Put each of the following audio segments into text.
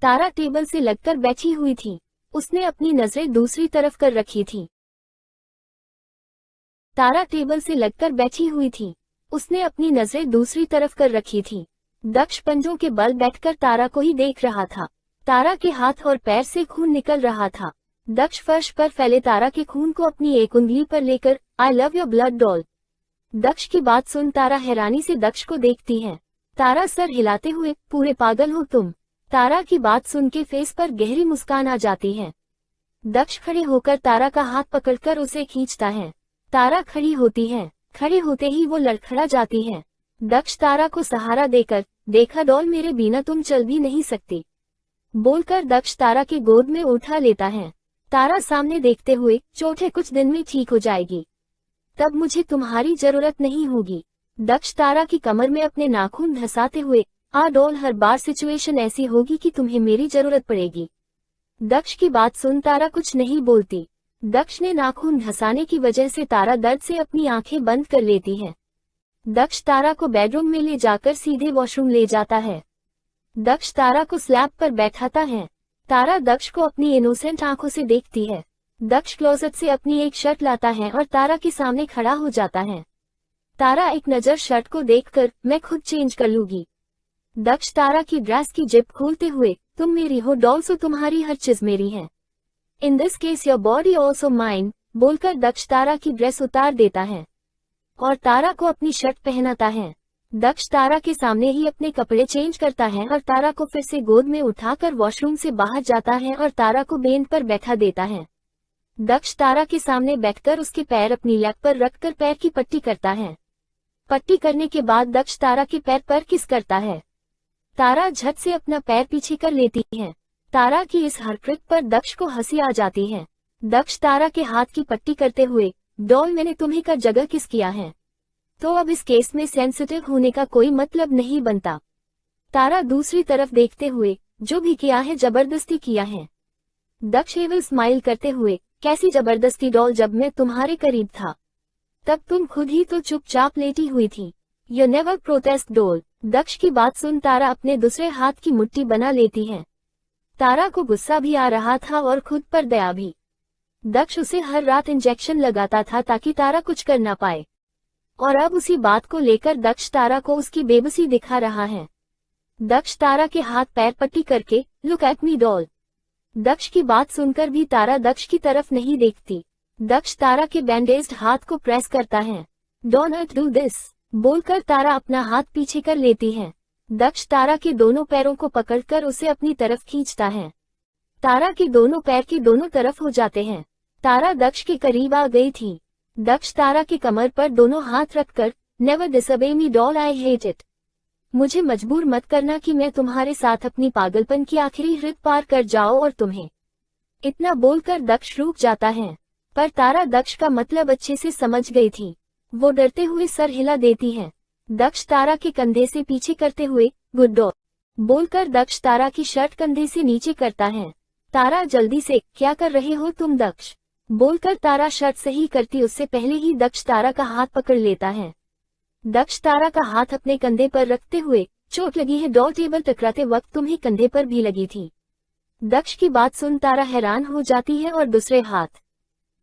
तारा table से लगकर बैठी हुई थी। उसने अपनी नजरें दूसरी तरफ कर रखी थी। तारा टेबल से लगकर बैठी हुई थी। उसने अपनी नजरें दूसरी तरफ कर रखी थी। दक्ष पंजों के बल बैठकर तारा को ही देख रहा था। तारा के हाथ और पैर से खून निकल रहा था। दक्ष फर्श पर फैले तारा के खून को अपनी एक उंगली पर लेकर I love your blood doll. Daksh की बात सुन तारा हैरानी से दक्ष को देखती है। तारा सर हिलाते हुए, पूरे पागल हो तुम। तारा की बात सुन के फेस पर गहरी मुस्कान आ जाती है। दक्ष खड़े होकर तारा का हाथ पकड़कर उसे खींचता है। तारा खड़ी होती है। खड़े होते ही वो लड़खड़ा जाती है। दक्ष तारा को सहारा देकर, देखा डॉल मेरे बिना तुम चल भी नहीं सकती, बोलकर दक्ष तारा के गोद में उठा लेता है। तारा सामने देखते हुए, चोट है कुछ दिन में ठीक हो जाएगी, तब मुझे तुम्हारी जरूरत नहीं होगी। दक्ष तारा की कमर में अपने नाखून धंसाते हुए, डॉल हर बार सिचुएशन ऐसी होगी कि तुम्हें मेरी जरूरत पड़ेगी। दक्ष की बात सुन तारा कुछ नहीं बोलती। दक्ष ने नाखून धंसाने की वजह से तारा दर्द से अपनी आंखें बंद कर लेती है। दक्ष तारा को बेडरूम में ले जाकर सीधे वॉशरूम ले जाता है। दक्ष तारा को स्लैब पर बैठाता है। तारा दक्ष को अपनी इनोसेंट आंखों से देखती है। दक्ष क्लोजेट से अपनी एक शर्ट लाता है और तारा के सामने खड़ा हो जाता है। तारा एक नजर शर्ट को देखकर, मैं खुद चेंज कर लूंगी। दक्ष तारा की ड्रेस की जिप खोलते हुए, तुम मेरी हो डॉल, सो तुम्हारी हर चीज मेरी है। In this case your body also mine, बोलकर दक्ष तारा की ड्रेस उतार देता है और तारा को अपनी शर्ट पहनाता है। दक्ष तारा के सामने ही अपने कपड़े चेंज करता है और तारा को फिर से गोद में उठाकर वॉशरूम से बाहर जाता है और तारा को बेंच पर बैठा देता है। दक्ष तारा के सामने बैठकर उसके पैर अपनी लैप पर रखकर पैर की पट्टी करता है। पट्टी करने के बाद दक्ष तारा के पैर पर किस करता है। तारा झट से अपना पैर पीछे कर लेती है। तारा की इस हरकत पर दक्ष को हंसी आ जाती है। दक्ष तारा के हाथ की पट्टी करते हुए, डॉल मैंने तुम्हें का जगह किस किया है, तो अब इस केस में सेंसिटिव होने का कोई मतलब नहीं बनता। तारा दूसरी तरफ देखते हुए, जो भी किया है जबरदस्ती किया है। दक्ष एविल स्माइल करते हुए, कैसी जबरदस्ती डॉल, जब मैं तुम्हारे करीब था तब तुम खुद ही तो चुपचाप लेटी हुई थी। You never protest doll. Daksh की बात सुन तारा अपने दूसरे हाथ की मुट्ठी बना लेती है। तारा को गुस्सा भी आ रहा था और खुद पर दया भी। दक्ष उसे हर रात इंजेक्शन लगाता था ताकि तारा कुछ कर ना पाए, और अब उसी बात को लेकर दक्ष तारा को उसकी बेबसी दिखा रहा है। दक्ष तारा के हाथ पैर पट्टी करके, look at me doll. Daksh की बात सुनकर भी तारा दक्ष की तरफ नहीं देखती। दक्ष तारा के बैंडेज्ड हाथ को प्रेस करता है। डोंट डू दिस, बोलकर तारा अपना हाथ पीछे कर लेती है। दक्ष तारा के दोनों पैरों को पकड़कर उसे अपनी तरफ खींचता है। तारा के दोनों पैर के दोनों तरफ हो जाते हैं। तारा दक्ष के करीब आ गई थी। दक्ष तारा की कमर पर दोनों हाथ रखकर, never disobey me doll, I hate it. मुझे मजबूर मत करना कि मैं तुम्हारे साथ अपनी पागलपन की आखिरी हद पार कर जाओ और तुम्हें। इतना बोलकर दक्ष रुक जाता है, पर तारा दक्ष का मतलब अच्छे से समझ गई थी। वो डरते हुए सर हिला देती है। दक्ष तारा के कंधे से पीछे करते हुए, गुड डॉल, बोलकर दक्ष तारा की शर्ट कंधे से नीचे करता है। तारा जल्दी से, क्या कर रहे हो तुम दक्ष, बोलकर तारा शर्ट सही करती उससे पहले ही दक्ष तारा का हाथ पकड़ लेता है। दक्ष तारा का हाथ अपने कंधे पर रखते हुए, चोट लगी है डॉल, टेबल टकराते वक्त तुम्हें कंधे पर भी लगी थी। दक्ष की बात सुन तारा हैरान हो जाती है और दूसरे हाथ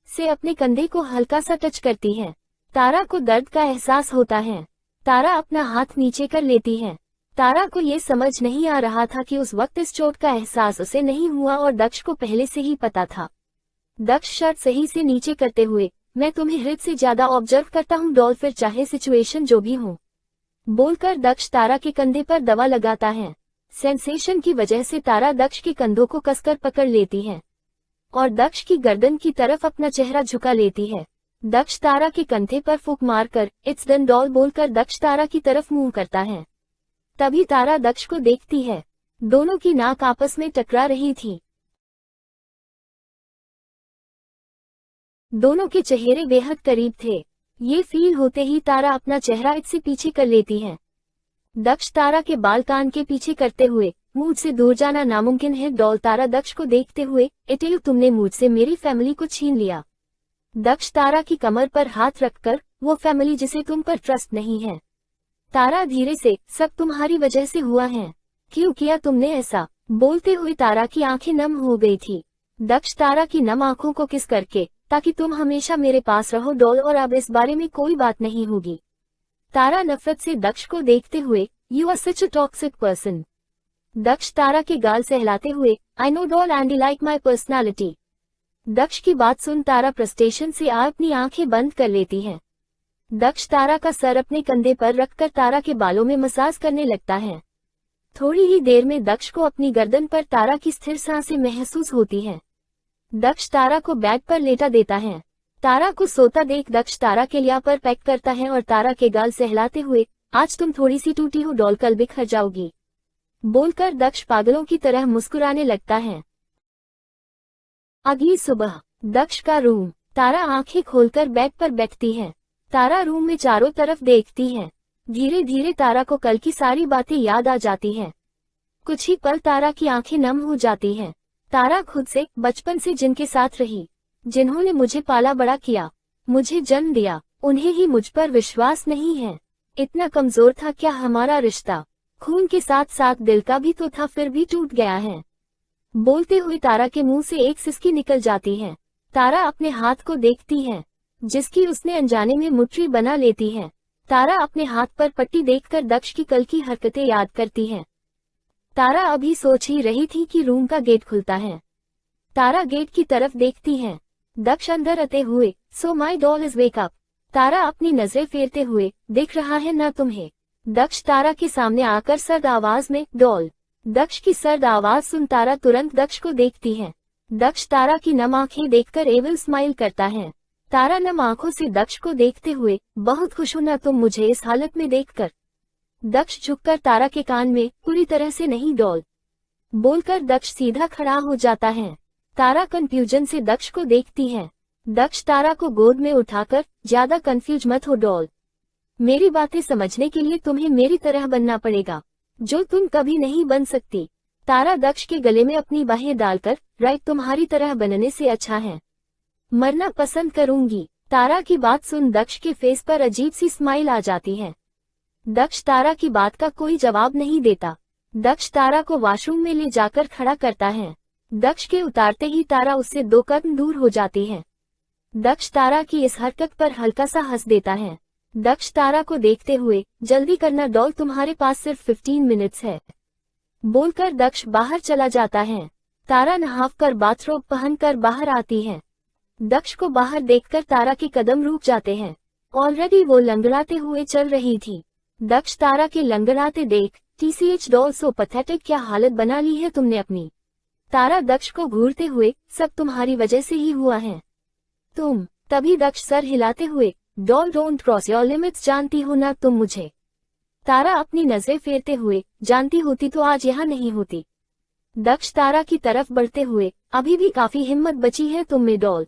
से अपने कंधे को हल्का सा टच करती है। तारा को दर्द का एहसास होता है। तारा अपना हाथ नीचे कर लेती है। तारा को ये समझ नहीं आ रहा था कि उस वक्त इस चोट का एहसास उसे नहीं हुआ और दक्ष को पहले से ही पता था। दक्ष शर्ट सही से नीचे करते हुए, मैं तुम्हें हृदय से ज्यादा ऑब्जर्व करता हूँ डॉल, फिर चाहे सिचुएशन जो भी हो, बोलकर दक्ष तारा के कंधे पर दवा लगाता है। सेंसेशन की वजह से तारा दक्ष के कंधों को कसकर पकड़ लेती है और दक्ष की गर्दन की तरफ अपना चेहरा झुका लेती है। दक्ष तारा के कंधे पर फूंक मारकर, इट्स डन डॉल, बोलकर दक्ष तारा की तरफ मुंह करता है। तभी तारा दक्ष को देखती है। दोनों की नाक आपस में टकरा रही थी। दोनों के चेहरे बेहद करीब थे। ये फील होते ही तारा अपना चेहरा इससे पीछे कर लेती है। दक्ष तारा के बाल कान के पीछे करते हुए, मुझसे दूर जाना नामुमकिन है डॉल। तारा दक्ष को देखते हुए, इटिल, तुमने मुझसे मेरी फैमिली को छीन लिया। दक्ष तारा की कमर पर हाथ रखकर, वो फैमिली जिसे तुम पर ट्रस्ट नहीं है। तारा धीरे से, सब तुम्हारी वजह से हुआ है। क्यों किया तुमने ऐसा, बोलते हुए तारा की आंखें नम हो गई थी। दक्ष तारा की नम आंखों को किस करके, ताकि तुम हमेशा मेरे पास रहो डॉल, और अब इस बारे में कोई बात नहीं होगी। तारा नफरत से दक्ष को देखते हुए, you are such a toxic person. Daksh Tara के गाल सहलाते हुए, I know doll and you like my personality. Daksh की बात सुन तारा फ्रस्ट्रेशन से अपनी आंखें बंद कर लेती है। दक्ष तारा का सर अपने कंधे पर रखकर तारा के बालों में मसाज करने लगता है। थोड़ी ही देर में दक्ष को अपनी गर्दन पर तारा की स्थिर सांसें महसूस होती है। दक्ष तारा को बेड पर लेटा देता है। तारा को सोता देख दक्ष तारा के लिया पर पैक करता है और तारा के गाल सहलाते हुए, आज तुम थोड़ी सी टूटी हो डॉल, कल बिखर जाओगी, बोलकर दक्ष पागलों की तरह मुस्कुराने लगता है। अगली सुबह दक्ष का रूम। तारा आंखें खोलकर बेड पर बैठती है। तारा रूम में चारों तरफ देखती है। धीरे धीरे तारा को कल की सारी बातें याद आ जाती है। कुछ ही पल तारा की आंखें नम हो जाती हैं। तारा खुद से, बचपन से जिनके साथ रही, जिन्होंने मुझे पाला बड़ा किया, मुझे जन्म दिया, उन्हें ही मुझ पर विश्वास नहीं है। इतना कमजोर था क्या हमारा रिश्ता? खून के साथ साथ दिल का भी तो था, फिर भी टूट गया है। बोलते हुए तारा के मुंह से एक सिसकी निकल जाती है। तारा अपने हाथ को देखती है, जिसकी उसने अनजाने में मुट्ठी बना लेती है। तारा अपने हाथ पर पट्टी देखकर दक्ष की कल की हरकतें याद करती है। तारा अभी सोच ही रही थी कि रूम का गेट खुलता है। तारा गेट की तरफ देखती है। दक्ष अंदर आते हुए, सो माई डॉल इज वेक अप। तारा अपनी नजरें फेरते हुए, दिख रहा है ना तुम्हें? दक्ष तारा के सामने आकर सर्द आवाज में, डॉल। दक्ष की सर्द आवाज सुन तारा तुरंत दक्ष को देखती है। दक्ष तारा की नम आंखें देखकर एविल स्माइल करता है। तारा नम आंखों से दक्ष को देखते हुए, बहुत खुश हो ना तुम मुझे इस हालत में देखकर? दक्ष झुककर तारा के कान में, पूरी तरह से नहीं डॉल, बोलकर दक्ष सीधा खड़ा हो जाता है। तारा कंफ्यूजन से दक्ष को देखती है। दक्ष तारा को गोद में उठाकर, ज्यादा कंफ्यूज मत हो डॉल, मेरी बातें समझने के लिए तुम्हें मेरी तरह बनना पड़ेगा, जो तुम कभी नहीं बन सकती। तारा दक्ष के गले में अपनी बाहें डालकर, राइट, तुम्हारी तरह बनने से अच्छा है मरना पसंद करूंगी। तारा की बात सुन दक्ष के फेस पर अजीब सी स्माइल आ जाती है। दक्ष तारा की बात का कोई जवाब नहीं देता। दक्ष तारा को वॉशरूम में ले जाकर खड़ा करता है। दक्ष के उतारते ही तारा उससे 2 कदम दूर हो जाती है। दक्ष तारा की इस हरकत पर हल्का सा हंस देता है। दक्ष तारा को देखते हुए, जल्दी करना डॉल, तुम्हारे पास सिर्फ 15 मिनट्स है, बोलकर दक्ष बाहर चला जाता है। तारा नहाकर बाथरोब पहनकर बाहर आती है। दक्ष को बाहर देखकर तारा के कदम रुक जाते हैं। ऑलरेडी वो लंगड़ाते हुए चल रही थी। दक्ष तारा के लंगड़ाते देख, TCH डॉल, सो पैथेटिक, क्या हालत बना ली है तुमने अपनी? तारा दक्ष को घूरते हुए, सब तुम्हारी वजह से ही हुआ है तुम। तभी दक्ष सर हिलाते हुए, doll don't cross your limits, जानती हो ना तुम मुझे? तारा अपनी नजरें फेरते हुए, जानती होती तो आज यहाँ नहीं होती। दक्ष तारा की तरफ बढ़ते हुए, अभी भी काफी हिम्मत बची है तुम में डॉल,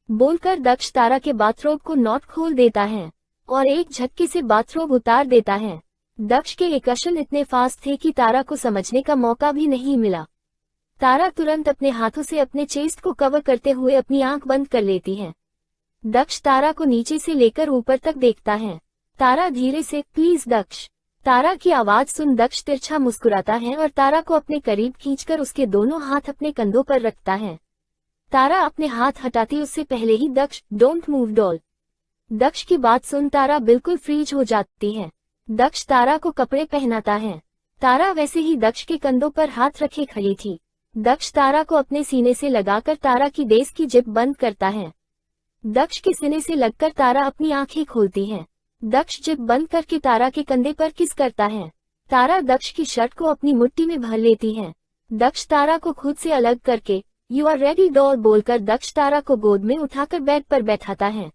बोलकर दक्ष तारा के बाथरोब को नॉट खोल देता है और एक झटके से बाथरोब उतार देता है। दक्ष के ये कशन इतने फास्ट थे कि तारा को समझने का मौका भी नहीं मिला। तारा तुरंत अपने हाथों से अपने चेस्ट को कवर करते हुए अपनी आंख बंद कर लेती है। दक्ष तारा को नीचे से लेकर ऊपर तक देखता है। तारा धीरे से, प्लीज दक्ष। तारा की आवाज सुन दक्ष तिरछा मुस्कुराता है और तारा को अपने करीब खींचकर उसके दोनों हाथ अपने कंधों पर रखता है। तारा अपने हाथ हटाती उससे पहले ही दक्ष, डोंट मूव डॉल। दक्ष की बात सुन तारा बिल्कुल फ्रीज हो जाती है। दक्ष तारा को कपड़े पहनाता है। तारा वैसे ही दक्ष के कंधों पर हाथ रखे खड़ी थी। दक्ष तारा को अपने सीने से लगाकर तारा की देश की जिप बंद करता है। दक्ष के सीने से लगकर तारा अपनी आंखें खोलती है। दक्ष जिप बंद करके तारा के कंधे पर किस करता है। तारा दक्ष की शर्ट को अपनी मुट्ठी में भर लेती है। दक्ष तारा को खुद से अलग करके, यू आर रेडी डॉल, बोलकर दक्ष तारा को गोद में उठाकर बेड पर बैठाता है।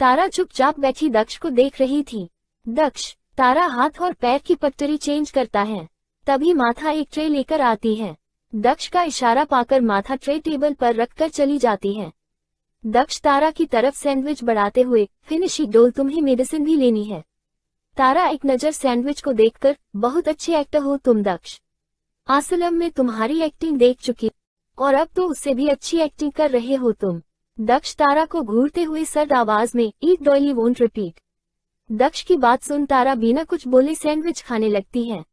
तारा चुपचाप बैठी दक्ष को देख रही थी। दक्ष तारा हाथ और पैर की पट्टरी चेंज करता है। तभी माथा एक ट्रे लेकर आती है। दक्ष का इशारा पाकर माथा ट्रे टेबल पर रखकर चली जाती है। दक्ष तारा की तरफ सैंडविच बढ़ाते हुए, फिनिश डॉल, तुम्हें मेडिसिन भी लेनी है। तारा एक नजर सैंडविच को देखकर, बहुत अच्छे एक्टर हो तुम दक्ष, असलम में तुम्हारी एक्टिंग देख चुकी और अब तो उससे भी अच्छी एक्टिंग कर रहे हो तुम। दक्ष तारा को घूरते हुए सर्द आवाज में, ईट डॉल यू वोंट रिपीट। दक्ष की बात सुन तारा बिना कुछ बोले सैंडविच खाने लगती है।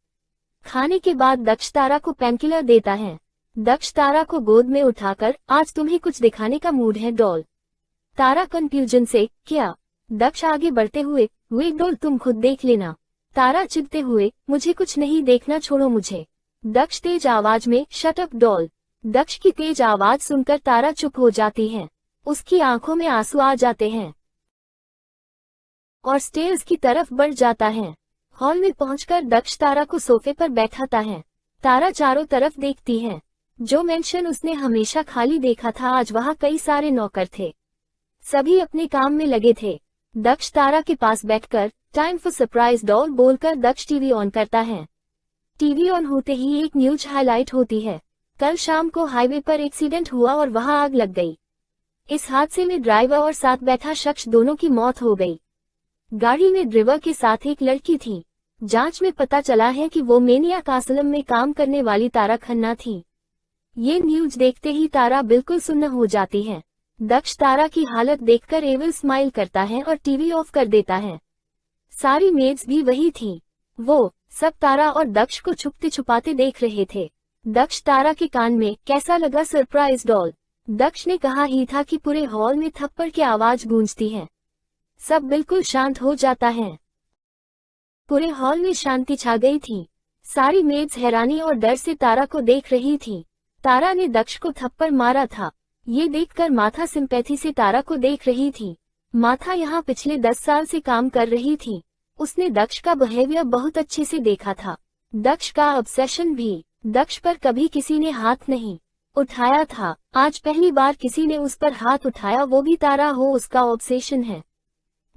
खाने के बाद दक्ष तारा को पेनकिलर देता है। दक्ष तारा को गोद में उठाकर, आज तुम्हें कुछ दिखाने का मूड है डॉल। तारा कंफ्यूजन से, क्या? दक्ष आगे बढ़ते हुए, वे डॉल तुम खुद देख लेना। तारा चिढ़ते हुए, मुझे कुछ नहीं देखना, छोड़ो मुझे। दक्ष तेज आवाज में, शट अप डॉल। दक्ष की तेज आवाज सुनकर तारा चुप हो जाती है। उसकी आंखों में आंसू आ जाते हैं और स्टेयर्स की तरफ बढ़ जाता है। हॉल में पहुंचकर दक्ष तारा को सोफे पर बैठाता है। तारा चारों तरफ देखती है। जो मेंशन उसने हमेशा खाली देखा था, आज वहां कई सारे नौकर थे। सभी अपने काम में लगे थे। दक्ष तारा के पास बैठकर, टाइम फॉर सरप्राइज डॉल बोलकर दक्ष टीवी ऑन करता है। टीवी ऑन होते ही एक न्यूज हाईलाइट होती है। कल शाम को हाईवे पर एक्सीडेंट हुआ और वहां आग लग गई। इस हादसे में ड्राइवर और साथ बैठा शख्स दोनों की मौत हो गई। गाड़ी में ड्राइवर के साथ एक लड़की थी। जांच में पता चला है कि वो मेनियाक आसलम में काम करने वाली तारा खन्ना थी। ये न्यूज देखते ही तारा बिल्कुल सुन्न हो जाती है। दक्ष तारा की हालत देखकर एविल स्माइल करता है और टीवी ऑफ कर देता है। सारी मेड्स भी वही थी। वो सब तारा और दक्ष को छुपते छुपाते देख रहे थे। दक्ष तारा के कान में, कैसा लगा सरप्राइज डॉल? दक्ष ने कहा ही था कि पूरे हॉल में थप्पड़ की आवाज गूंजती है। सब बिल्कुल शांत हो जाता है। पूरे हॉल में शांति छा गई थी। सारी मेड्स हैरानी और डर से तारा को देख रही थी। तारा ने दक्ष को थप्पड़ मारा था। ये देखकर माथा सिंपैथी से तारा को देख रही थी। माथा यहाँ पिछले 10 साल से काम कर रही थी। उसने दक्ष का बिहेवियर बहुत अच्छे से देखा था। दक्ष का ऑब्सेशन भी। दक्ष पर कभी किसी ने हाथ नहीं उठाया था। आज पहली बार किसी ने उस पर हाथ उठाया, वो भी तारा हो, उसका ऑब्सेशन है।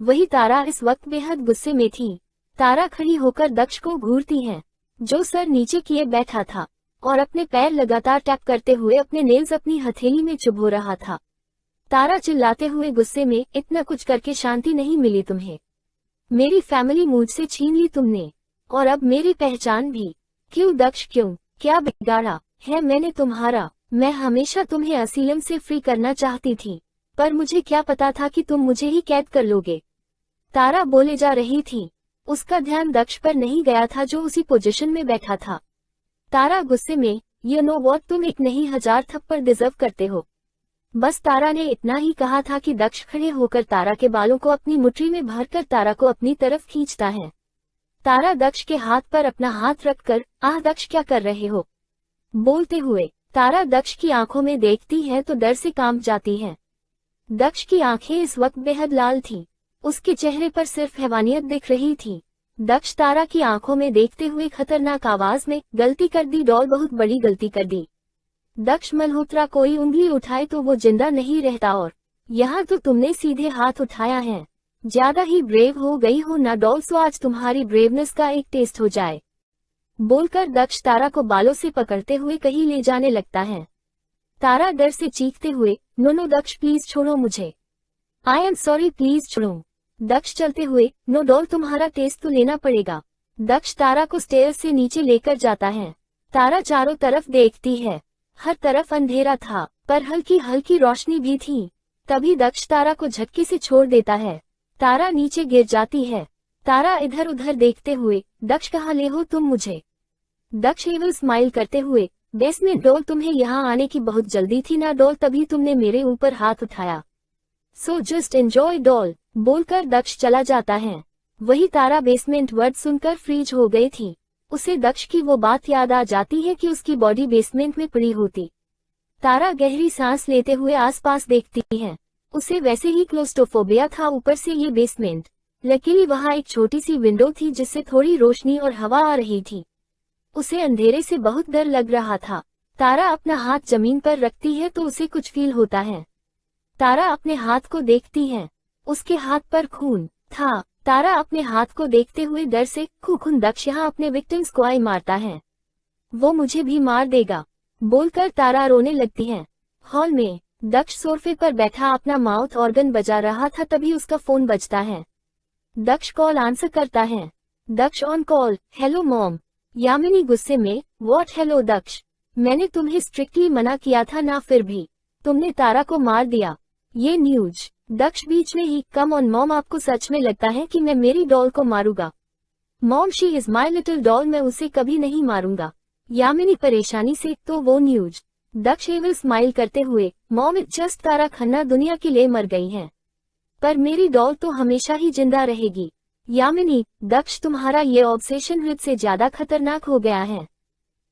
वही तारा इस वक्त बेहद गुस्से में थी। तारा खड़ी होकर दक्ष को घूरती है, जो सर नीचे किए बैठा था और अपने पैर लगातार टैप करते हुए अपने नेल्स अपनी हथेली में चुभो रहा था। तारा चिल्लाते हुए गुस्से में, इतना कुछ करके शांति नहीं मिली तुम्हें? मेरी फैमिली मुझसे छीन ली तुमने, और अब मेरी पहचान भी। क्यों दक्ष, क्यों? क्या बिगाड़ा है मैंने तुम्हारा? मैं हमेशा तुम्हें असीलम से फ्री करना चाहती थी, पर मुझे क्या पता था कि तुम मुझे ही कैद कर लोगे। तारा बोले जा रही थी। उसका ध्यान दक्ष पर नहीं गया था, जो उसी पोजीशन में बैठा था। तारा गुस्से में, यू नो व्हाट, तुम एक नहीं 1000 थप्पड़ डिजर्व करते हो। बस तारा ने इतना ही कहा था कि दक्ष खड़े होकर तारा के बालों को अपनी मुट्ठी में भरकर तारा को अपनी तरफ खींचता है। तारा दक्ष के हाथ पर अपना हाथ रखकर, आह दक्ष क्या कर रहे हो? बोलते हुए तारा दक्ष की आंखों में देखती है तो डर से कांप जाती है। दक्ष की आंखें इस वक्त बेहद लाल थीं। उसके चेहरे पर सिर्फ हैवानियत दिख रही थी। दक्ष तारा की आंखों में देखते हुए खतरनाक आवाज में, गलती कर दी डॉल, बहुत बड़ी गलती कर दी। दक्ष मल्होत्रा कोई उंगली उठाए तो वो जिंदा नहीं रहता, और यहाँ तो तुमने सीधे हाथ उठाया है। ज्यादा ही ब्रेव हो गई हो ना डॉल, सो आज तुम्हारी ब्रेवनेस का एक टेस्ट हो जाए। बोलकर दक्ष तारा को बालों से पकड़ते हुए कहीं ले जाने लगता है। तारा डर से चीखते हुए, नो नो दक्ष प्लीज छोड़ो मुझे, आई एम सॉरी प्लीज छोड़ो। दक्ष चलते हुए, नो डॉल तुम्हारा टेस्ट तो लेना पड़ेगा। दक्ष तारा को स्टेयर से नीचे लेकर जाता है। तारा चारों तरफ देखती है। हर तरफ अंधेरा था, पर हल्की हल्की रोशनी भी थी। तभी दक्ष तारा को झटके से छोड़ देता है। तारा नीचे गिर जाती है। तारा इधर उधर देखते हुए, दक्ष कहाँ ले हो तुम मुझे? दक्ष एविल स्माइल करते हुए, बेसमेंट डॉल, तुम्हें यहाँ आने की बहुत जल्दी थी ना डॉल, तभी तुमने मेरे ऊपर हाथ उठाया। सो जस्ट एंजॉय डॉल, बोलकर दक्ष चला जाता है। वही तारा बेसमेंट वर्ड सुनकर फ्रीज हो गई थी। उसे दक्ष की वो बात याद आ जाती है कि उसकी बॉडी बेसमेंट में पड़ी होती। तारा गहरी सांस लेते हुए आसपास देखती है। उसे वैसे ही क्लोस्ट्रोफोबिया था, ऊपर से ये बेसमेंट। लकीली वहाँ एक छोटी सी विंडो थी जिससे थोड़ी रोशनी और हवा आ रही थी। उसे अंधेरे से बहुत डर लग रहा था। तारा अपना हाथ जमीन पर रखती है तो उसे कुछ फील होता है। तारा अपने हाथ को देखती है। उसके हाथ पर खून था। तारा अपने हाथ को देखते हुए डर से, खून, दक्ष यहाँ अपने विक्टिम्स को आई मारता है, वो मुझे भी मार देगा, बोलकर तारा रोने लगती है। हॉल में दक्ष सोफे पर बैठा अपना माउथ ऑर्गन बजा रहा था, तभी उसका फोन बजता है। दक्ष कॉल आंसर करता है। Daksh on call, hello mom. Yamini गुस्से में, व्हाट हेलो दक्ष, मैंने तुम्हें स्ट्रिक्टली मना किया था ना, फिर भी तुमने तारा को मार दिया। ये न्यूज। दक्ष बीच में ही, कम ऑन मॉम, आपको सच में लगता है कि मैं मेरी डॉल को मारूंगा? Mom she is my little doll, मैं उसे कभी नहीं मारूंगा। यामिनी परेशानी से, तो वो न्यूज। दक्ष एविल स्माइल करते हुए, मॉम इट जस्ट तारा खन्ना दुनिया के लिए मर गई है, पर मेरी डॉल तो हमेशा ही जिंदा रहेगी। यामिनी, दक्ष तुम्हारा ये ऑब्सेशन हृद से ज्यादा खतरनाक हो गया है।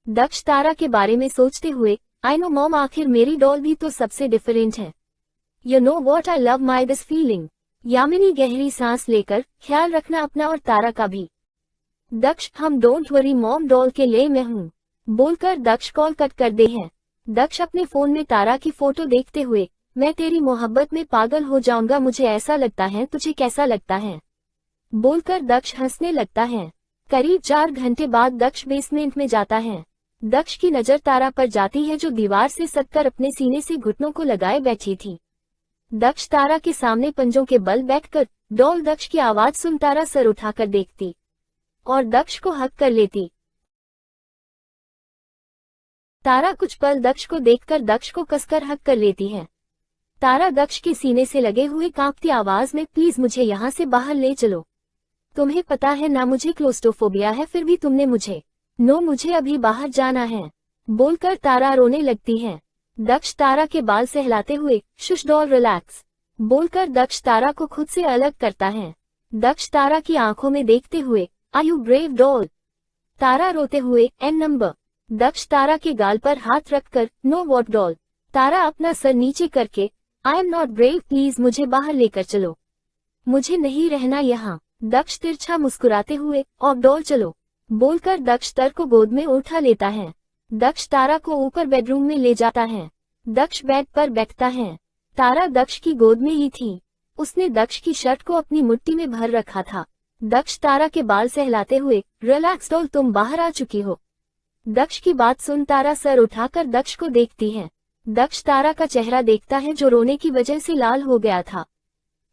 दक्ष तारा के बारे में सोचते हुए, आई नो मॉम, आखिर मेरी डॉल भी तो सबसे डिफरेंट है। You know what, I love my this feeling. Yamini गहरी सांस लेकर, ख्याल रखना अपना और तारा का भी। दक्ष, हम डोंट वरी मॉम, डॉल के लिए मैं हूँ, बोलकर दक्ष कॉल कट कर दे है। दक्ष अपने फोन में तारा की फोटो देखते हुए, मैं तेरी मोहब्बत में पागल हो जाऊंगा, मुझे ऐसा लगता है, तुझे कैसा लगता है, बोलकर दक्ष हंसने लगता है। करीब 4 घंटे बाद दक्ष बेसमेंट में जाता है। दक्ष की नजर तारा पर जाती है, जो दीवार से सटकर अपने सीने से घुटनों को लगाए बैठी थी। दक्ष तारा के सामने पंजों के बल बैठकर, डॉल दक्ष की आवाज सुन तारा सर उठाकर देखती और दक्ष को हक कर लेती। तारा कुछ पल दक्ष को देखकर दक्ष को कसकर हक कर लेती है। तारा दक्ष के सीने से लगे हुए कांपती आवाज में, प्लीज मुझे यहाँ से बाहर ले चलो। तुम्हें पता है ना मुझे क्लोस्ट्रोफोबिया है, फिर भी तुमने मुझे, नो मुझे अभी बाहर जाना है, बोलकर तारा रोने लगती है। दक्ष तारा के बाल सहलाते हुए, शुश डॉल रिलैक्स, बोलकर दक्ष तारा को खुद से अलग करता है। दक्ष तारा की आंखों में देखते हुए, आर यू ब्रेव डॉल। तारा रोते हुए, एन नंबर। दक्ष तारा के गाल पर हाथ रखकर, नो वॉट डॉल। तारा अपना सर नीचे करके, I am not brave, please मुझे बाहर लेकर चलो, मुझे नहीं रहना यहाँ। दक्ष तिरछा मुस्कुराते हुए, और डॉल चलो, बोलकर दक्ष तर को गोद में उठा लेता है। दक्ष तारा को ऊपर बेडरूम में ले जाता है। दक्ष बेड पर बैठता है। तारा दक्ष की गोद में ही थी। उसने दक्ष की शर्ट को अपनी मुट्ठी में भर रखा था। दक्ष तारा के बाल सहलाते हुए, रिलैक्स डॉल, तुम बाहर आ चुकी हो। दक्ष की बात सुन तारा सर उठाकर दक्ष को देखती है। दक्ष तारा का चेहरा देखता है, जो रोने की वजह से लाल हो गया था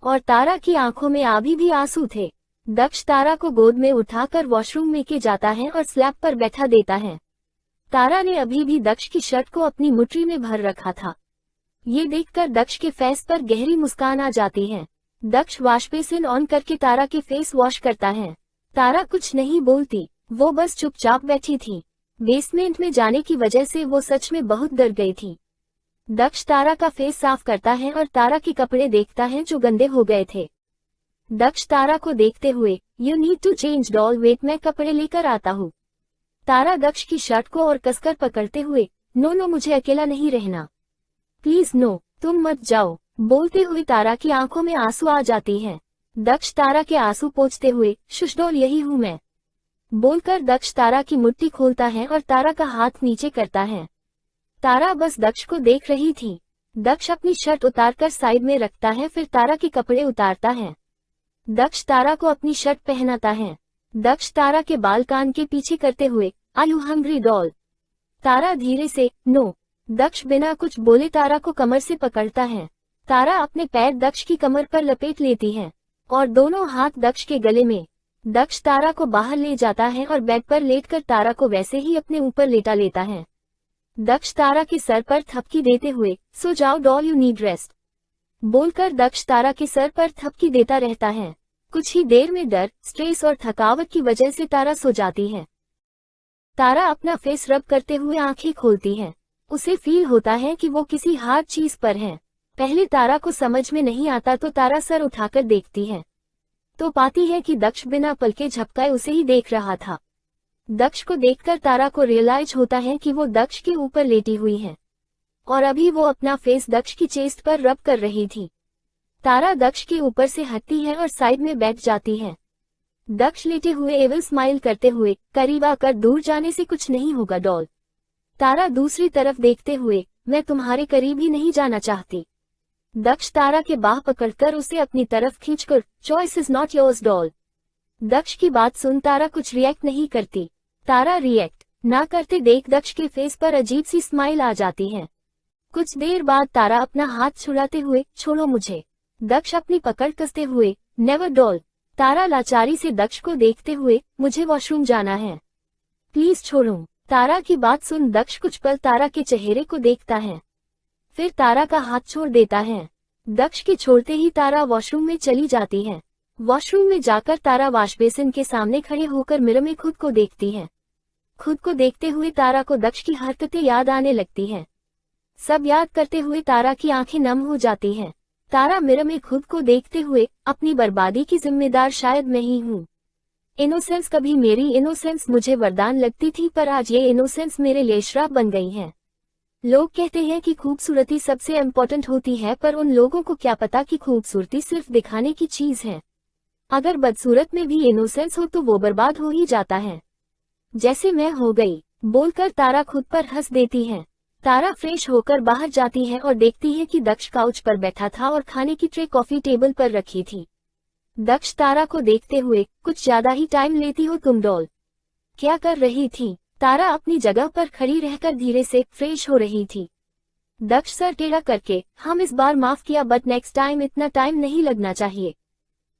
और तारा की आंखों में अभी भी आंसू थे। दक्ष तारा को गोद में उठाकर वॉशरूम में के जाता है और स्लैब पर बैठा देता है। तारा ने अभी भी दक्ष की शर्ट को अपनी मुट्ठी में भर रखा था। ये देखकर दक्ष के फेस पर गहरी मुस्कान आ जाती है। दक्ष वॉश बेसिन ऑन करके तारा के फेस वॉश करता है। तारा कुछ नहीं बोलती, वो बस चुपचाप बैठी थी। बेसमेंट में जाने की वजह से वो सच में बहुत डर गई थी। दक्ष तारा का फेस साफ करता है और तारा के कपड़े देखता है जो गंदे हो गए थे। दक्ष तारा को देखते हुए, you need to change doll, wait मैं कपड़े लेकर आता हूँ। तारा दक्ष की शर्ट को और कसकर पकड़ते हुए, नो नो मुझे अकेला नहीं रहना, प्लीज नो, तुम मत जाओ, बोलते हुए तारा की आंखों में आंसू आ जाती है। दक्ष तारा के आंसू पोंछते हुए, शुश डॉल यही हूँ मैं, बोलकर दक्ष तारा की मुट्ठी खोलता है और तारा का हाथ नीचे करता है। तारा बस दक्ष को देख रही थी। दक्ष अपनी शर्ट उतारकर साइड में रखता है, फिर तारा के कपड़े उतारता है। दक्ष तारा को अपनी शर्ट पहनाता है। दक्ष तारा के बाल कान के पीछे करते हुए, आर यू हंग्री डॉल। तारा धीरे से, नो। दक्ष बिना कुछ बोले तारा को कमर से पकड़ता है। तारा अपने पैर दक्ष की कमर पर लपेट लेती है और दोनों हाथ दक्ष के गले में। दक्ष तारा को बाहर ले जाता है और बेड पर लेटकर तारा को वैसे ही अपने ऊपर लेटा लेता है। दक्ष तारा के सर पर थपकी देते हुए, सो जाओ डॉल, यू नीड रेस्ट, बोलकर दक्ष तारा के सर पर थपकी देता रहता है। कुछ ही देर में डर, स्ट्रेस और थकावट की वजह से तारा सो जाती है। तारा अपना फेस रब करते हुए आंखें खोलती है। उसे फील होता है कि वो किसी हार्ड चीज पर है। पहले तारा को समझ में नहीं आता तो तारा सर उठाकर देखती है तो पाती है कि दक्ष बिना पलके झपकाए उसे ही देख रहा था। दक्ष को देखकर तारा को रियलाइज होता है कि वो दक्ष के ऊपर लेटी हुई है और अभी वो अपना फेस दक्ष की चेस्ट पर रब कर रही थी। तारा दक्ष के ऊपर से हटती है और साइड में बैठ जाती है। दक्ष लेटे हुए एविल स्माइल करते हुए, करीब आकर, दूर जाने से कुछ नहीं होगा डॉल। तारा दूसरी तरफ देखते हुए, मैं तुम्हारे करीब ही नहीं जाना चाहती। दक्ष तारा के बाह पकड़कर उसे अपनी तरफ खींचकर, choice is not yours doll. Daksh की बात सुन तारा कुछ रिएक्ट नहीं करती। तारा रिएक्ट ना करते देख दक्ष के फेस पर अजीब सी स्माइल आ जाती है। कुछ देर बाद तारा अपना हाथ छुड़ाते हुए, छोड़ो मुझे। दक्ष अपनी पकड़ कसते हुए, नेवर डॉल। तारा लाचारी से दक्ष को देखते हुए, मुझे वॉशरूम जाना है, प्लीज छोड़ो। तारा की बात सुन दक्ष कुछ पल तारा के चेहरे को देखता है, फिर तारा का हाथ छोड़ देता है। दक्ष के छोड़ते ही तारा वॉशरूम में चली जाती है वॉशरूम में जाकर तारा वॉश बेसिन के सामने खड़े होकर मिरर में खुद को देखती है। खुद को देखते हुए तारा को दक्ष की हरकतें याद आने लगती हैं। सब याद करते हुए तारा की आंखें नम हो जाती हैं। तारा मिरर में खुद को देखते हुए अपनी बर्बादी की जिम्मेदार शायद मैं ही हूँ। इनोसेंस, कभी मेरी इनोसेंस मुझे वरदान लगती थी, पर आज ये इनोसेंस मेरे लिए श्राप बन गई है। लोग कहते हैं कि खूबसूरती सबसे इम्पोर्टेंट होती है, पर उन लोगों को क्या पता कि खूबसूरती सिर्फ दिखाने की चीज है। अगर बदसूरत में भी इनोसेंस हो तो वो बर्बाद हो ही जाता है, जैसे मैं हो गई। बोलकर तारा खुद पर हंस देती है। तारा फ्रेश होकर बाहर जाती है और देखती है कि दक्ष काउच पर बैठा था और खाने की ट्रे कॉफी टेबल पर रखी थी। दक्ष तारा को देखते हुए, कुछ ज्यादा ही टाइम लेती हो तुम डॉल, क्या कर रही थी? तारा अपनी जगह पर खड़ी रहकर धीरे से फ्रेश हो रही थी। दक्ष सर टेढ़ा करके, हम इस बार माफ किया, बट नेक्स्ट टाइम इतना टाइम नहीं लगना चाहिए।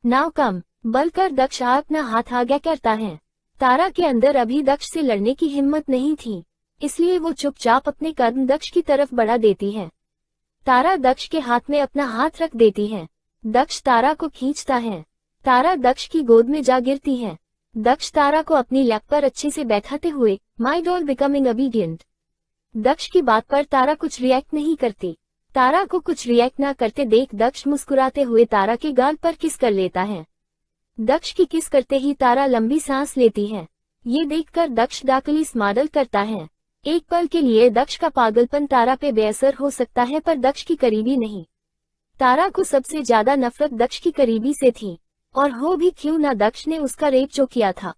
नाउ कम, बलकर दक्ष अपना हाथ आगे करता है। तारा के अंदर अभी दक्ष से लड़ने की हिम्मत नहीं थी, इसलिए वो चुपचाप अपने कदम दक्ष की तरफ बढ़ा देती है। तारा दक्ष के हाथ में अपना हाथ रख देती है। दक्ष तारा को खींचता है। तारा दक्ष की गोद में जा गिरती है। दक्ष तारा को अपनी लैप पर अच्छे से बैठाते हुए, माई डॉल बिकमिंग ओबीडियंट। दक्ष की बात पर तारा कुछ रिएक्ट नहीं करती। तारा को कुछ रिएक्ट ना करते देख दक्ष मुस्कुराते हुए तारा के गाल पर किस कर लेता है। दक्ष की किस करते ही तारा लंबी सांस लेती है। ये देखकर दक्ष डाकली स्माइल करता है। एक पल के लिए दक्ष का पागलपन तारा पे बेअसर हो सकता है, पर दक्ष की करीबी नहीं। तारा को सबसे ज्यादा नफरत दक्ष की करीबी से थी, और हो भी क्यों ना दक्ष ने उसका रेप जो किया था।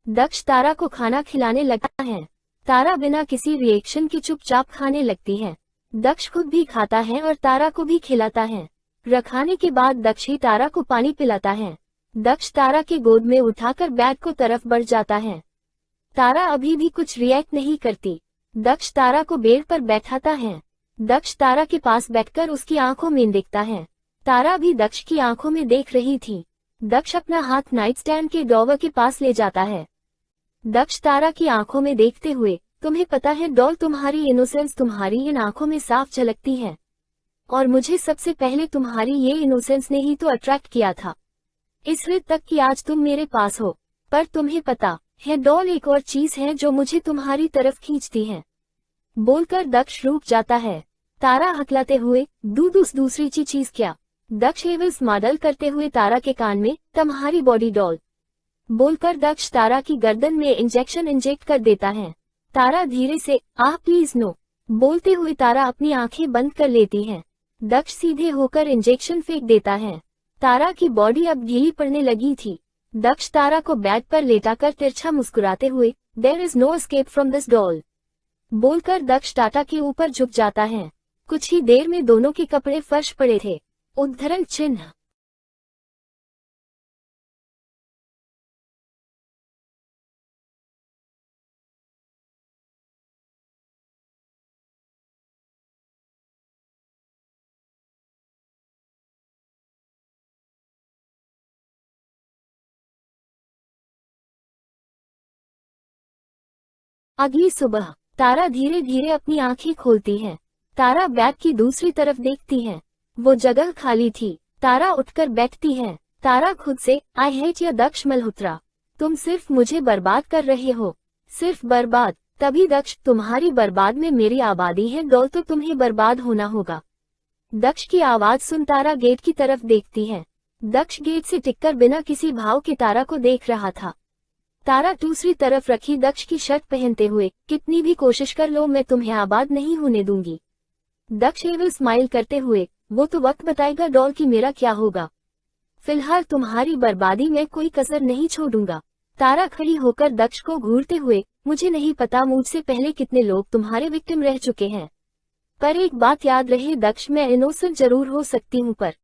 दक्ष तारा को खाना खिलाने लगता है। तारा बिना किसी रिएक्शन के चुपचाप खाने लगती है। दक्ष खुद भी खाता है और तारा को भी खिलाता है। रखाने के बाद दक्ष ही तारा को पानी पिलाता है। दक्ष तारा के गोद में उठाकर बेड को तरफ बढ़ जाता है। तारा अभी भी कुछ रिएक्ट नहीं करती। दक्ष तारा को बेड पर बैठाता है। दक्ष तारा के पास बैठकर उसकी आंखों में देखता है। तारा भी दक्ष की आंखों में देख रही थी। दक्ष अपना हाथ नाइट स्टैंड के डॉवर के पास ले जाता है। दक्ष तारा की आंखों में देखते हुए, तुम्हें पता है डॉल, तुम्हारी इनोसेंस तुम्हारी इन आंखों में साफ झलकती है, और मुझे सबसे पहले तुम्हारी ये इनोसेंस ने ही तो अट्रैक्ट किया था, इस हद तक कि आज तुम मेरे पास हो। पर तुम्हें पता है डॉल, एक और चीज है जो मुझे तुम्हारी तरफ खींचती है। बोलकर दक्ष रुक जाता है। तारा हकलाते हुए, दूसरी चीज क्या? दक्ष एवल स्माइल करते हुए तारा के कान में, तुम्हारी बॉडी डॉल। बोलकर दक्ष तारा की गर्दन में इंजेक्शन इंजेक्ट कर देता है। तारा धीरे से, प्लीज नो, बोलते हुए तारा अपनी आंखें बंद कर लेती है। दक्ष सीधे होकर इंजेक्शन फेंक देता है। तारा की बॉडी अब ढीली पड़ने लगी थी। दक्ष तारा को बेड पर लेटाकर तिरछा मुस्कुराते हुए, there is no escape from this doll, बोलकर दक्ष टाटा के ऊपर झुक जाता है। कुछ ही देर में दोनों के कपड़े फर्श पड़े थे। उद्धरण चिन्ह। अगली सुबह तारा धीरे धीरे अपनी आंखें खोलती है। तारा बेड की दूसरी तरफ देखती है। वो जगह खाली थी। तारा उठकर बैठती है। तारा खुद से, आई हेट यू दक्ष मल्होत्रा, तुम सिर्फ मुझे बर्बाद कर रहे हो, सिर्फ बर्बाद। तभी दक्ष, तुम्हारी बर्बाद में मेरी आबादी है डॉल, तो तुम्हें बर्बाद होना होगा। दक्ष की आवाज सुन तारा गेट की तरफ देखती है। दक्ष गेट से टिककर बिना किसी भाव के तारा को देख रहा था। तारा दूसरी तरफ रखी दक्ष की शर्ट पहनते हुए, कितनी भी कोशिश कर लो मैं तुम्हें आबाद नहीं होने दूंगी। दक्ष एवल स्माइल करते हुए, वो तो वक्त बताएगा डॉल कि मेरा क्या होगा। फिलहाल तुम्हारी बर्बादी में कोई कसर नहीं छोड़ूंगा। तारा खड़ी होकर दक्ष को घूरते हुए, मुझे नहीं पता मुझसे पहले कितने लोग तुम्हारे विक्टिम रह चुके हैं, पर एक बात याद रहे दक्ष, मैं इनोसेंट जरूर हो सकती हूँ पर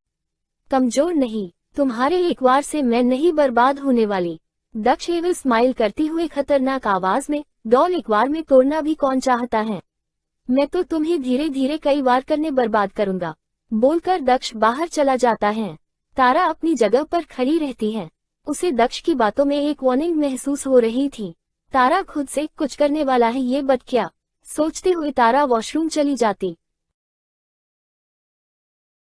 कमजोर नहीं। तुम्हारे एक वार से मैं नहीं बर्बाद होने वाली। दक्ष एवल स्माइल करती हुए खतरनाक आवाज में, डॉल, एक वार में तोड़ना भी कौन चाहता है, मैं तो तुम्हें धीरे धीरे कई वार करने बर्बाद करूंगा। बोलकर दक्ष बाहर चला जाता है। तारा अपनी जगह पर खड़ी रहती है। उसे दक्ष की बातों में एक वार्निंग महसूस हो रही थी। तारा खुद से, कुछ करने वाला है ये बट क्या, सोचते हुए तारा वॉशरूम चली जाती।